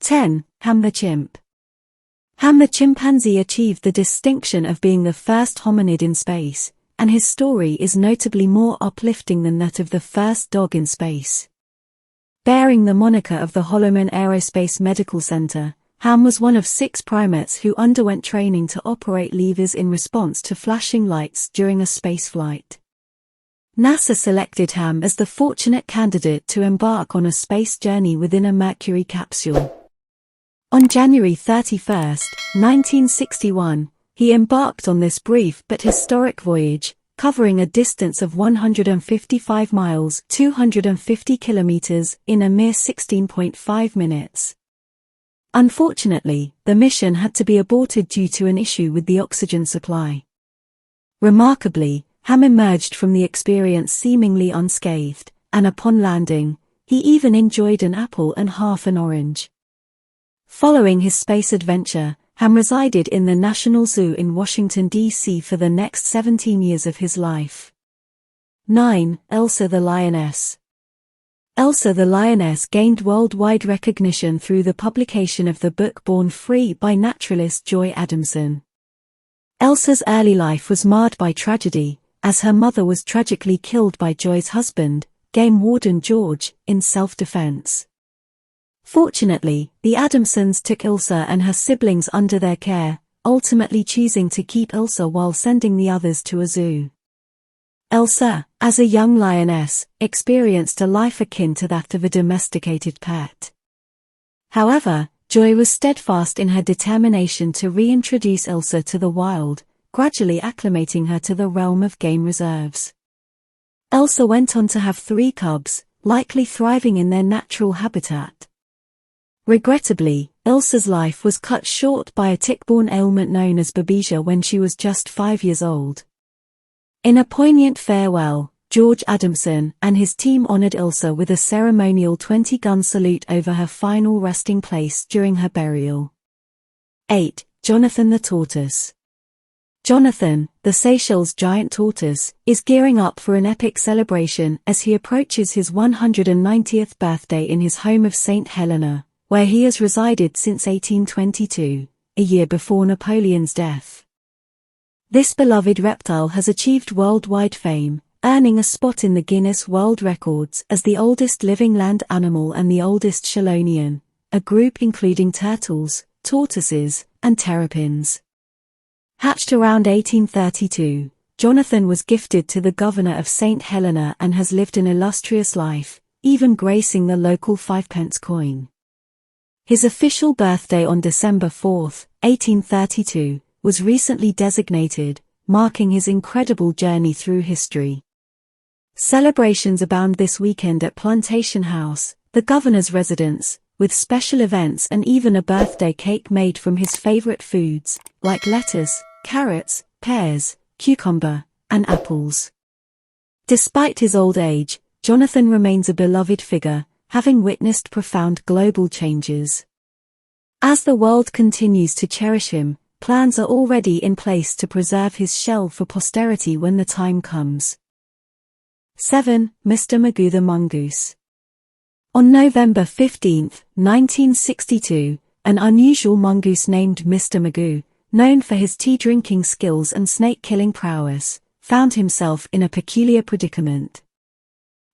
10. Hamner Chimp. Hamner chimpanzee achieved the distinction of being the first hominid in space, and his story is notably more uplifting than that of the first dog in space. Bearing the moniker of the Holloman Aerospace Medical Center, Ham was one of 6 primates who underwent training to operate levers in response to flashing lights during a spaceflight. NASA selected Ham as the fortunate candidate to embark on a space journey within a Mercury capsule. On January 31, 1961, he embarked on this brief but historic voyage, covering a distance of 155 miles (250 kilometers) in a mere 16.5 minutes. Unfortunately, the mission had to be aborted due to an issue with the oxygen supply. Remarkably, Ham emerged from the experience seemingly unscathed, and upon landing, he even enjoyed an apple and half an orange. Following his space adventure, Ham resided in the National Zoo in Washington, D.C. for the next 17 years of his life. 9. Elsa the lioness. Elsa the lioness gained worldwide recognition through the publication of the book Born Free by naturalist Joy Adamson. Elsa's early life was marred by tragedy, as her mother was tragically killed by Joy's husband, game warden George, in self-defense. Fortunately, the Adamsons took Elsa and her siblings under their care, ultimately choosing to keep Elsa while sending the others to a zoo. Elsa, as a young lioness, experienced a life akin to that of a domesticated pet. However, Joy was steadfast in her determination to reintroduce Elsa to the wild, gradually acclimating her to the realm of game reserves. Elsa went on to have 3 cubs, likely thriving in their natural habitat. Regrettably, Elsa's life was cut short by a tick-borne ailment known as babesia when she was just 5 years old. In a poignant farewell, George Adamson and his team honored Elsa with a ceremonial 20-gun salute over her final resting place during her burial. 8. Jonathan the tortoise. Jonathan, the Seychelles giant tortoise, is gearing up for an epic celebration as he approaches his 190th birthday in his home of St. Helena, where he has resided since 1822, a year before Napoleon's death. This beloved reptile has achieved worldwide fame, earning a spot in the Guinness World Records as the oldest living land animal and the oldest chelonian, a group including turtles, tortoises, and terrapins. Hatched around 1832, Jonathan was gifted to the governor of St. Helena and has lived an illustrious life, even gracing the local 5-pence coin. His official birthday on December 4, 1832, was recently designated, marking his incredible journey through history. Celebrations abound this weekend at Plantation House, the governor's residence, with special events and even a birthday cake made from his favorite foods, like lettuce, carrots, pears, cucumber, and apples. Despite his old age, Jonathan remains a beloved figure, having witnessed profound global changes. As the world continues to cherish him, plans are already in place to preserve his shell for posterity when the time comes. 7. Mr. Magoo the mongoose. On November 15, 1962, an unusual mongoose named Mr. Magoo, known for his tea-drinking skills and snake-killing prowess, found himself in a peculiar predicament.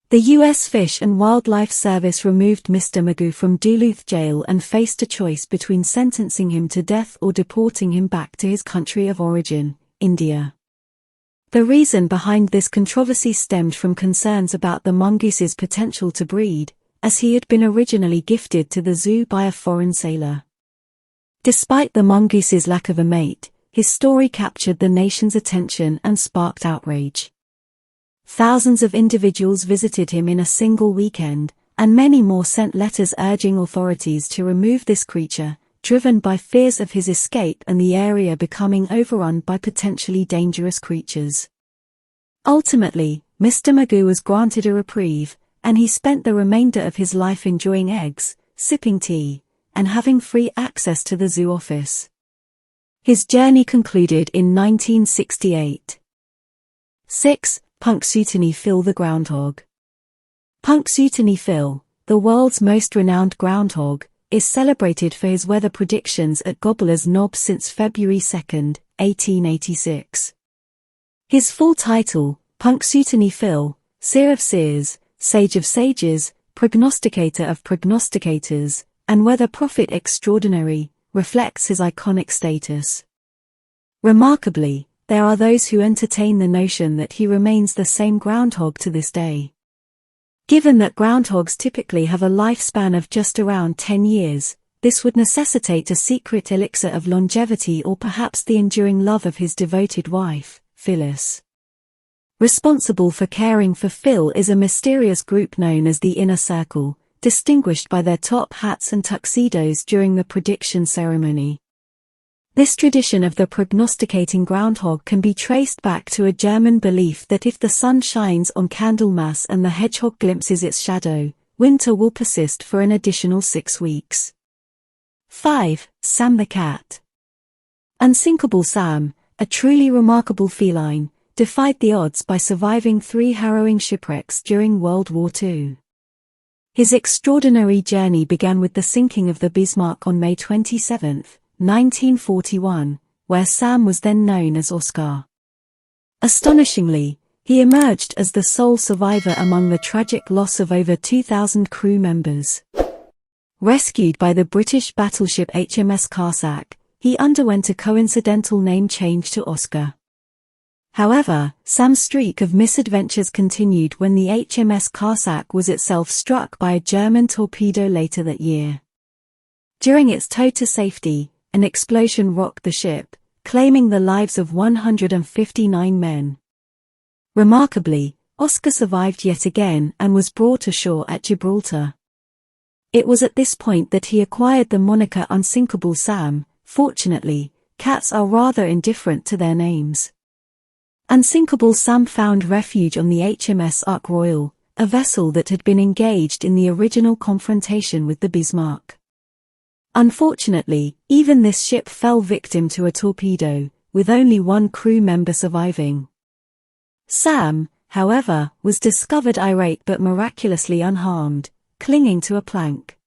The U.S. Fish and Wildlife Service removed Mr. Magoo from Duluth Jail and faced a choice between sentencing him to death or deporting him back to his country of origin, India. The reason behind this controversy stemmed from concerns about the mongoose's potential to breed, as he had been originally gifted to the zoo by a foreign sailor. Despite the mongoose's lack of a mate, his story captured the nation's attention and sparked outrage. Thousands of individuals visited him in a single weekend, and many more sent letters urging authorities to remove this creature, driven by fears of his escape and the area becoming overrun by potentially dangerous creatures. Ultimately, Mr. Magoo was granted a reprieve, and he spent the remainder of his life enjoying eggs, sipping tea, and having free access to the zoo office. His journey concluded in 1968. 6. Punxsutiny Phil the groundhog. Punxsutiny Phil, the world's most renowned groundhog, is celebrated for his weather predictions at Gobbler's Knob since February 2, 1886. His full title, Punxsutiny Phil, Seer of Seers, Sage of Sages, Prognosticator of Prognosticators, and Weather Prophet Extraordinary, reflects his iconic status. Remarkably, there are those who entertain the notion that he remains the same groundhog to this day. Given that groundhogs typically have a lifespan of just around 10 years, this would necessitate a secret elixir of longevity or perhaps the enduring love of his devoted wife, Phyllis. Responsible for caring for Phil is a mysterious group known as the Inner Circle, distinguished by their top hats and tuxedos during the prediction ceremony. This tradition of the prognosticating groundhog can be traced back to a German belief that if the sun shines on Candlemas and the hedgehog glimpses its shadow, winter will persist for an additional 6 weeks. 5. Sam the cat. Unsinkable Sam, a truly remarkable feline, defied the odds by surviving 3 harrowing shipwrecks during World War II. His extraordinary journey began with the sinking of the Bismarck on May 27, 1941, where Sam was then known as Oscar. Astonishingly, he emerged as the sole survivor among the tragic loss of over 2,000 crew members. Rescued by the British battleship HMS Carsack, he underwent a coincidental name change to Oscar. However, Sam's streak of misadventures continued when the HMS Carsack was itself struck by a German torpedo later that year. During its tow to safety, an explosion rocked the ship, claiming the lives of 159 men. Remarkably, Oscar survived yet again and was brought ashore at Gibraltar. It was at this point that he acquired the moniker Unsinkable Sam. Fortunately, cats are rather indifferent to their names. Unsinkable Sam found refuge on the HMS Ark Royal, a vessel that had been engaged in the original confrontation with the Bismarck. Unfortunately, even this ship fell victim to a torpedo, with only 1 crew member surviving. Sam, however, was discovered irate but miraculously unharmed, clinging to a plank.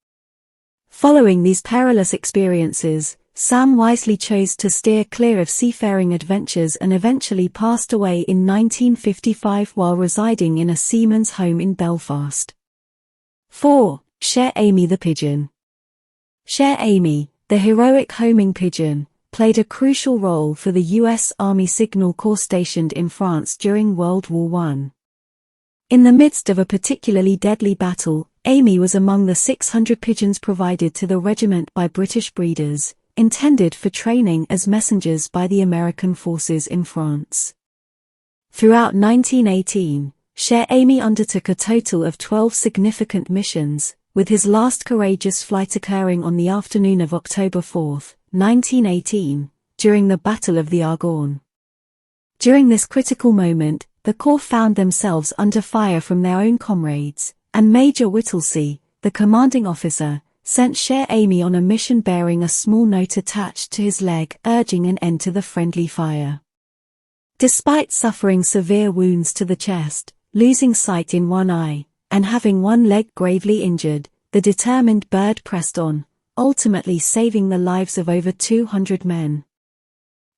Following these perilous experiences, Sam wisely chose to steer clear of seafaring adventures and eventually passed away in 1955 while residing in a seaman's home in Belfast. 4. Cher Amy the Pigeon. Cher Amy, the heroic homing pigeon, played a crucial role for the U.S. Army Signal Corps stationed in France during World War I. In the midst of a particularly deadly battle, Amy was among the 600 pigeons provided to the regiment by British breeders, intended for training as messengers by the American forces in France. Throughout 1918, Cher Amy undertook a total of 12 significant missions, with his last courageous flight occurring on the afternoon of October 4, 1918, during the Battle of the Argonne. During this critical moment, the Corps found themselves under fire from their own comrades, and Major Whittlesey, the commanding officer, sent Cher Amy on a mission bearing a small note attached to his leg urging an end to the friendly fire. Despite suffering severe wounds to the chest, losing sight in one eye, and having one leg gravely injured, the determined bird pressed on, ultimately saving the lives of over 200 men.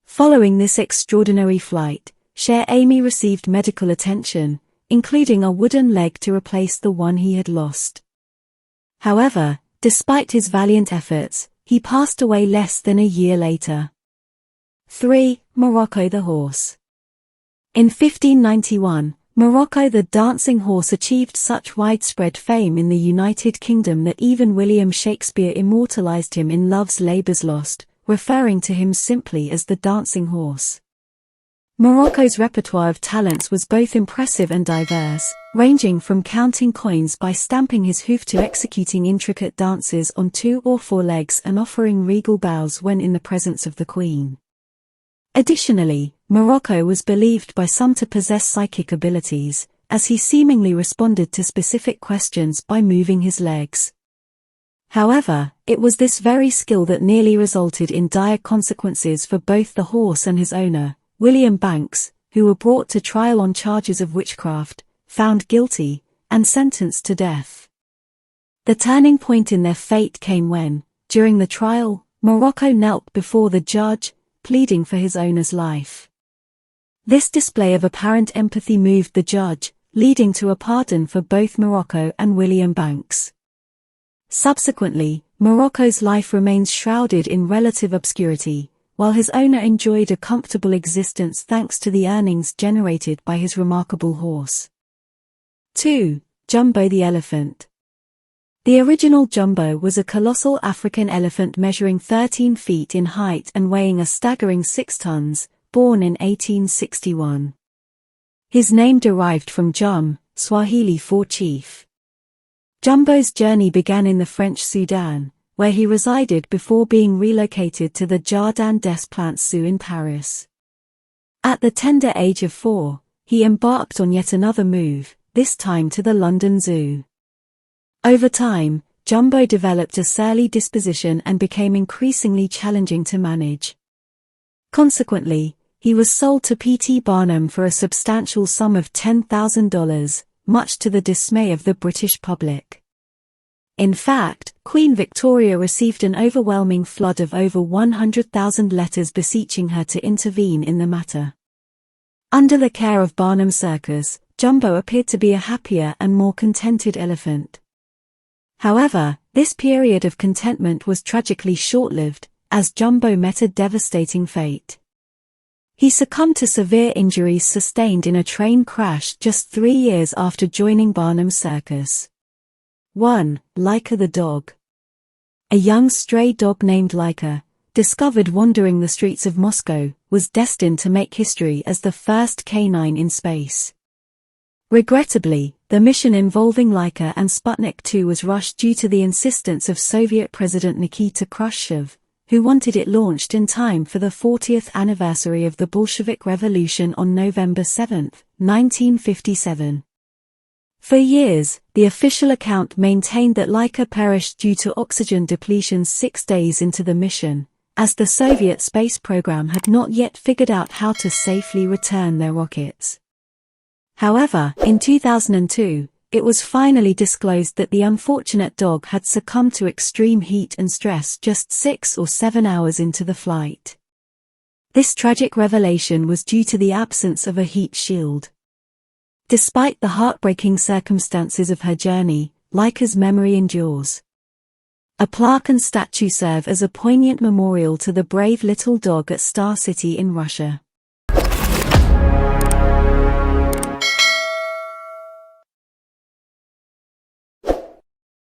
Following this extraordinary flight, Cher Amy received medical attention, including a wooden leg to replace the one he had lost. However, despite his valiant efforts, he passed away less than a year later. 3. Morocco the Horse. In 1591, Morocco the dancing horse achieved such widespread fame in the United Kingdom that even William Shakespeare immortalized him in Love's Labour's Lost, referring to him simply as the dancing horse. Morocco's repertoire of talents was both impressive and diverse, ranging from counting coins by stamping his hoof to executing intricate dances on 2 or 4 legs and offering regal bows when in the presence of the Queen. Additionally, Morocco was believed by some to possess psychic abilities, as he seemingly responded to specific questions by moving his legs. However, it was this very skill that nearly resulted in dire consequences for both the horse and his owner, William Banks, who were brought to trial on charges of witchcraft, found guilty, and sentenced to death. The turning point in their fate came when, during the trial, Morocco knelt before the judge, pleading for his owner's life. This display of apparent empathy moved the judge, leading to a pardon for both Morocco and William Banks. Subsequently, Morocco's life remains shrouded in relative obscurity, while his owner enjoyed a comfortable existence thanks to the earnings generated by his remarkable horse. 2. Jumbo the elephant. The original Jumbo was a colossal African elephant measuring 13 feet in height and weighing a staggering 6 tons, born in 1861. His name derived from Jum, Swahili for chief. Jumbo's journey began in the French Sudan, where he resided before being relocated to the Jardin des Plantes Zoo in Paris. At the tender age of 4, he embarked on yet another move, this time to the London Zoo. Over time, Jumbo developed a surly disposition and became increasingly challenging to manage. Consequently, he was sold to P.T. Barnum for a substantial sum of $10,000, much to the dismay of the British public. In fact, Queen Victoria received an overwhelming flood of over 100,000 letters beseeching her to intervene in the matter. Under the care of Barnum Circus, Jumbo appeared to be a happier and more contented elephant. However, this period of contentment was tragically short-lived, as Jumbo met a devastating fate. He succumbed to severe injuries sustained in a train crash just 3 years after joining Barnum's circus. 1. Leica the Dog. A young stray dog named Laika, discovered wandering the streets of Moscow, was destined to make history as the first canine in space. Regrettably, the mission involving Laika and Sputnik 2 was rushed due to the insistence of Soviet President Nikita Khrushchev, who wanted it launched in time for the 40th anniversary of the Bolshevik Revolution on November 7, 1957. For years, the official account maintained that Laika perished due to oxygen depletion 6 days into the mission, as the Soviet space program had not yet figured out how to safely return their rockets. However, in 2002, it was finally disclosed that the unfortunate dog had succumbed to extreme heat and stress just 6 or 7 hours into the flight. This tragic revelation was due to the absence of a heat shield. Despite the heartbreaking circumstances of her journey, Laika's memory endures. A plaque and statue serve as a poignant memorial to the brave little dog at Star City in Russia.